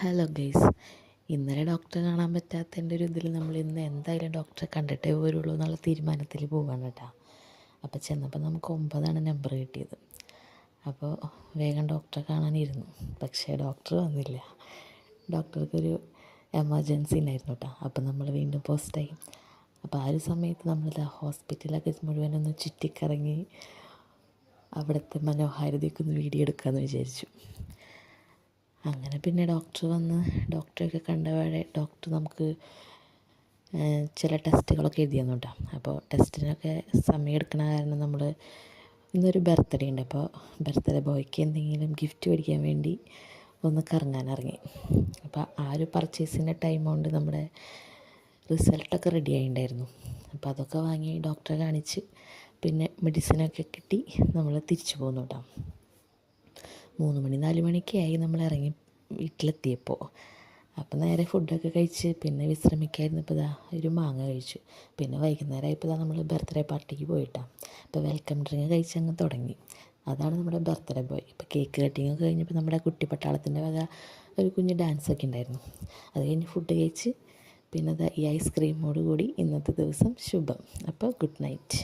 Hello guys, ഇന്നലെ ഡോക്ടറെ കാണാൻ പറ്റാത്തതിൻ്റെ ഒരു ഇതിൽ നമ്മൾ ഇന്ന് എന്തായാലും ഡോക്ടറെ കണ്ടിട്ടേ പോരുള്ളൂ എന്നുള്ള തീരുമാനത്തിൽ പോവാണ് കേട്ടോ. അപ്പോൾ ചെന്നപ്പോൾ നമുക്ക് 9 നമ്പർ കിട്ടിയത്. അപ്പോൾ വേഗം ഡോക്ടറെ കാണാനിരുന്നു. പക്ഷേ ഡോക്ടർ വന്നില്ല. ഡോക്ടർക്കൊരു എമർജൻസി ഉണ്ടായിരുന്നു കേട്ടോ. അപ്പോൾ നമ്മൾ വീണ്ടും പോസ്റ്റായി. അപ്പോൾ ആ ഒരു സമയത്ത് നമ്മളിതാ ഹോസ്പിറ്റലൊക്കെ മുഴുവനൊന്ന് ചുറ്റിക്കറങ്ങി അവിടുത്തെ മനോഹാരിതയൊക്കെ ഒന്ന് വീഡിയോ എടുക്കാമെന്ന് വിചാരിച്ചു. അങ്ങനെ പിന്നെ ഡോക്ടർ വന്ന് ഡോക്ടറെയൊക്കെ കണ്ടപാടെ ഡോക്ടർ നമുക്ക് ചില ടെസ്റ്റുകളൊക്കെ എഴുതി തന്നു കേട്ടോ. അപ്പോൾ ടെസ്റ്റിനൊക്കെ സമയം എടുക്കണ കാരണം നമ്മൾ ഇന്നൊരു ബർത്ത്ഡേ ഉണ്ട്. അപ്പോൾ ബർത്ത്ഡേ ബോയ്ക്ക് എന്തെങ്കിലും ഗിഫ്റ്റ് മേടിക്കാൻ വേണ്ടി ഒന്ന് കറങ്ങാനിറങ്ങി. അപ്പോൾ ആ ഒരു പർച്ചേസിൻ്റെ ടൈം കൊണ്ട് നമ്മുടെ റിസൾട്ടൊക്കെ റെഡി ആയിട്ടുണ്ടായിരുന്നു. അപ്പോൾ അതൊക്കെ വാങ്ങി ഡോക്ടറെ കാണിച്ച് പിന്നെ മെഡിസിനൊക്കെ കിട്ടി നമ്മൾ തിരിച്ചു പോന്നു കേട്ടോ. 3 മണി 4 മണിയൊക്കെ ആയി നമ്മൾ ഇറങ്ങി വീട്ടിലെത്തിയപ്പോൾ. അപ്പോൾ നേരെ ഫുഡൊക്കെ കഴിച്ച് പിന്നെ വിശ്രമിക്കായിരുന്നു. ഇപ്പോൾ ഇതാ ഒരു മാങ്ങ കഴിച്ചു. പിന്നെ വൈകുന്നേരം ആയപ്പോൾ നമ്മൾ ബർത്ത്ഡേ പാർട്ടിക്ക് പോയിട്ടാണ്. അപ്പോൾ വെൽക്കം ഡ്രിങ്ക് കഴിച്ച് അങ്ങ് തുടങ്ങി. അതാണ് നമ്മുടെ ബർത്ത്ഡേ ബോയ്. ഇപ്പോൾ കേക്ക് കട്ടിങ്ങൊക്കെ കഴിഞ്ഞപ്പോൾ നമ്മുടെ കുട്ടിപ്പട്ടാളത്തിൻ്റെ വക ഒരു കുഞ്ഞ് ഡാൻസൊക്കെ ഉണ്ടായിരുന്നു. അത് കഴിഞ്ഞ് ഫുഡ് കഴിച്ച് പിന്നെ ഈ ഐസ്ക്രീമോട് കൂടി ഇന്നത്തെ ദിവസം ശുഭം. അപ്പോൾ ഗുഡ് നൈറ്റ്.